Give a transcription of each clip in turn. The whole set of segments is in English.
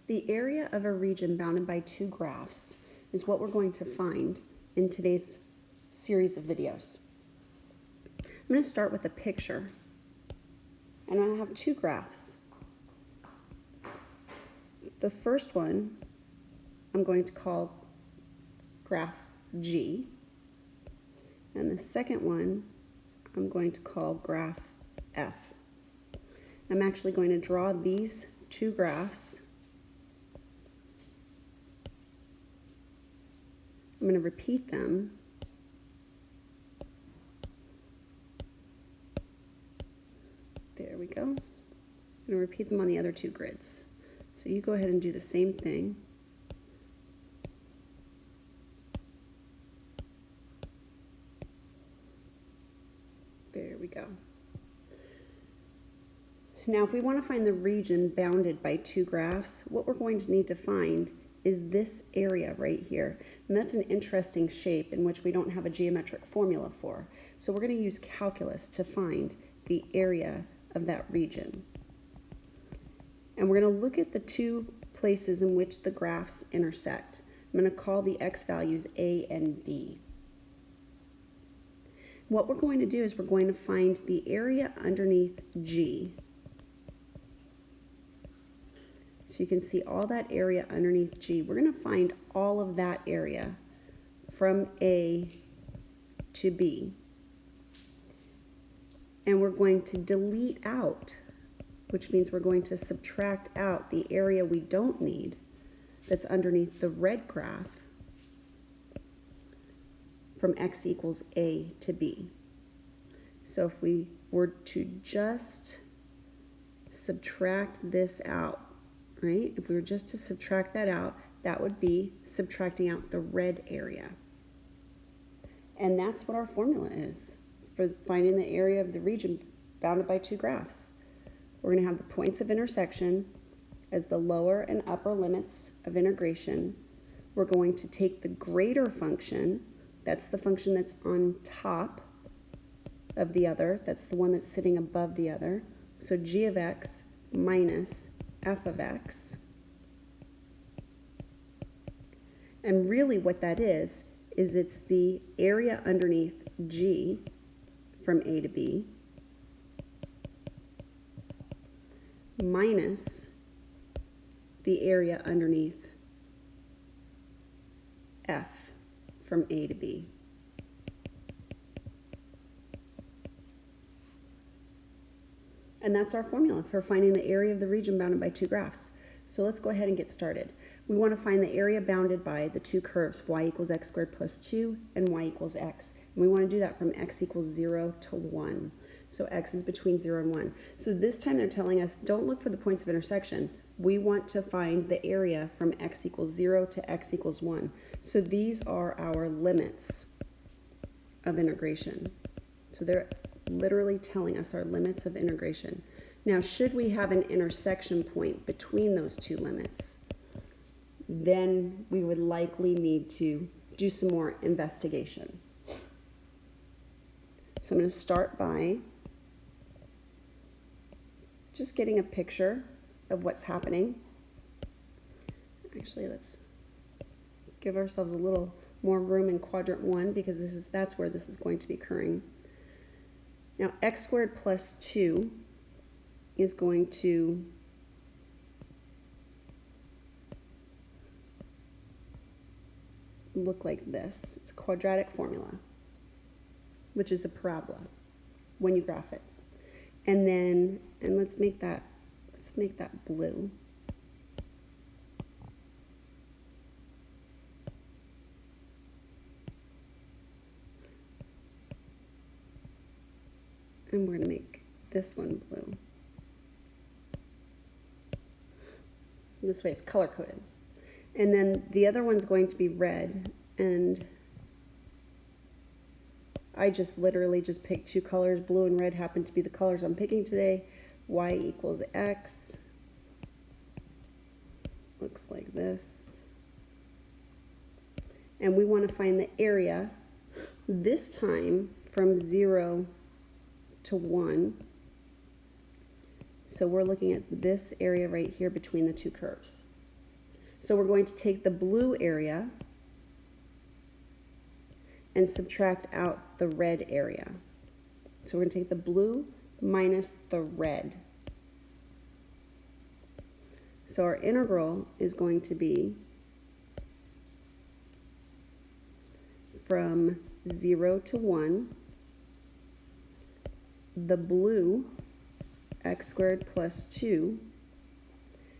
The area of a region bounded by two graphs is what we're going to find in today's series of videos. I'm going to start with a picture, and I have two graphs. The first one I'm going to call graph G, and the second one I'm going to call graph F. I'm actually going to draw these two graphs. I'm going to repeat them. There we go. I'm going to repeat them on the other two grids. So you go ahead and do the same thing. There we go. Now, if we want to find the region bounded by two graphs, what we're going to need to find is this area right here. And that's an interesting shape in which we don't have a geometric formula for. So we're going to use calculus to find the area of that region. And we're going to look at the two places in which the graphs intersect. I'm going to call the x values A and B. What we're going to do is we're going to find the area underneath G. So you can see all that area underneath G. We're going to find all of that area from A to B. And we're going to delete out, which means we're going to subtract out the area we don't need that's underneath the red graph from x equals A to B. So if we were to just subtract this out, right? If we were just to subtract that out, that would be subtracting out the red area. And that's what our formula is for finding the area of the region bounded by two graphs. We're going to have the points of intersection as the lower and upper limits of integration. We're going to take the greater function, that's the function that's on top of the other, that's the one that's sitting above the other. So g of x minus f of x. And really what that is it's the area underneath G from A to B minus the area underneath F from A to B. And that's our formula for finding the area of the region bounded by two graphs. So let's go ahead and get started. We want to find the area bounded by the two curves, y equals x squared plus 2 and y equals x. And we want to do that from x equals 0 to 1. So x is between 0 and 1. So this time they're telling us, don't look for the points of intersection. We want to find the area from x equals 0 to x equals 1. So these are our limits of integration. So they're literally telling us our limits of integration. Now, should we have an intersection point between those two limits, then we would likely need to do some more investigation. So I'm going to start by just getting a picture of what's happening. Actually, let's give ourselves a little more room in quadrant 1 because that's where this is going to be occurring. Now, x squared plus 2 is going to look like this. It's a quadratic formula, which is a parabola when you graph it. And then, let's make that blue. And we're going to make this one blue. This way it's color coded. And then the other one's going to be red, and I just literally just picked two colors. Blue and red happen to be the colors I'm picking today. Y equals x. Looks like this. And we want to find the area, this time from 0 to 1. So we're looking at this area right here between the two curves. So we're going to take the blue area and subtract out the red area. So we're going to take the blue minus the red. So our integral is going to be from 0 to 1, the blue x squared plus 2,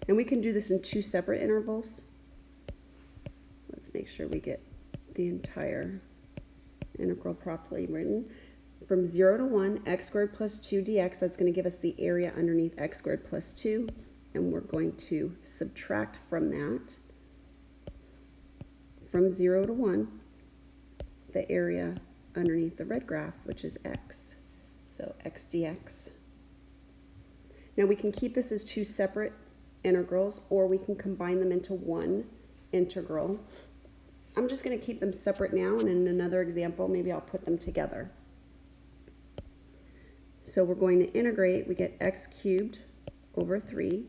and we can do this in two separate intervals. Let's make sure we get the entire integral properly written. From 0 to 1, x squared plus 2 dx, that's going to give us the area underneath x squared plus 2, and we're going to subtract from that, from 0 to 1, the area underneath the red graph, which is x. So x dx. Now we can keep this as two separate integrals, or we can combine them into one integral. I'm just going to keep them separate now, and in another example, maybe I'll put them together. So we're going to integrate. We get x cubed over 3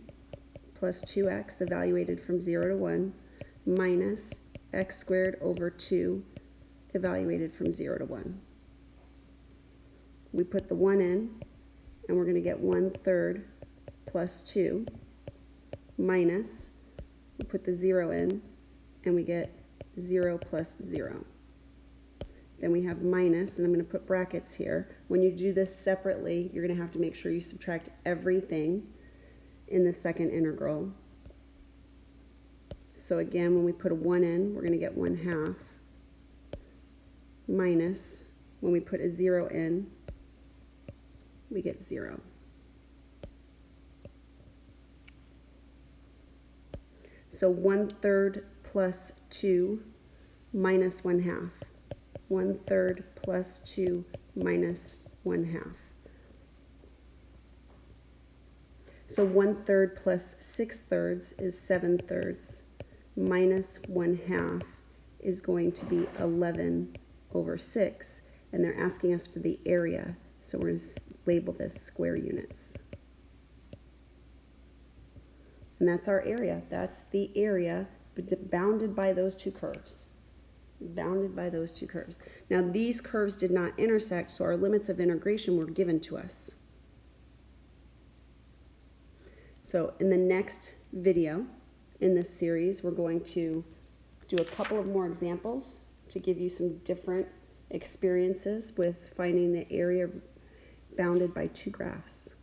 plus 2x evaluated from 0 to 1 minus x squared over 2 evaluated from 0 to 1. We put the 1 in, and we're going to get 1/3 plus 2 minus, we put the 0 in, and we get 0 plus 0. Then we have minus, and I'm going to put brackets here. When you do this separately, you're going to have to make sure you subtract everything in the second integral. So again, when we put a 1 in, we're going to get 1/2 minus, when we put a 0 in, we get 0. So 1/3 plus 2 minus 1/2. 1/3 plus 2 minus 1/2. So 1/3 plus 6/3 is 7/3 minus 1/2 is going to be 11 over 6, and they're asking us for the area, so we're going to label this square units. And that's our area. That's the area bounded by those two curves. Bounded by those two curves. Now these curves did not intersect, so our limits of integration were given to us. So in the next video in this series, we're going to do a couple of more examples to give you some different experiences with finding the area bounded by two graphs.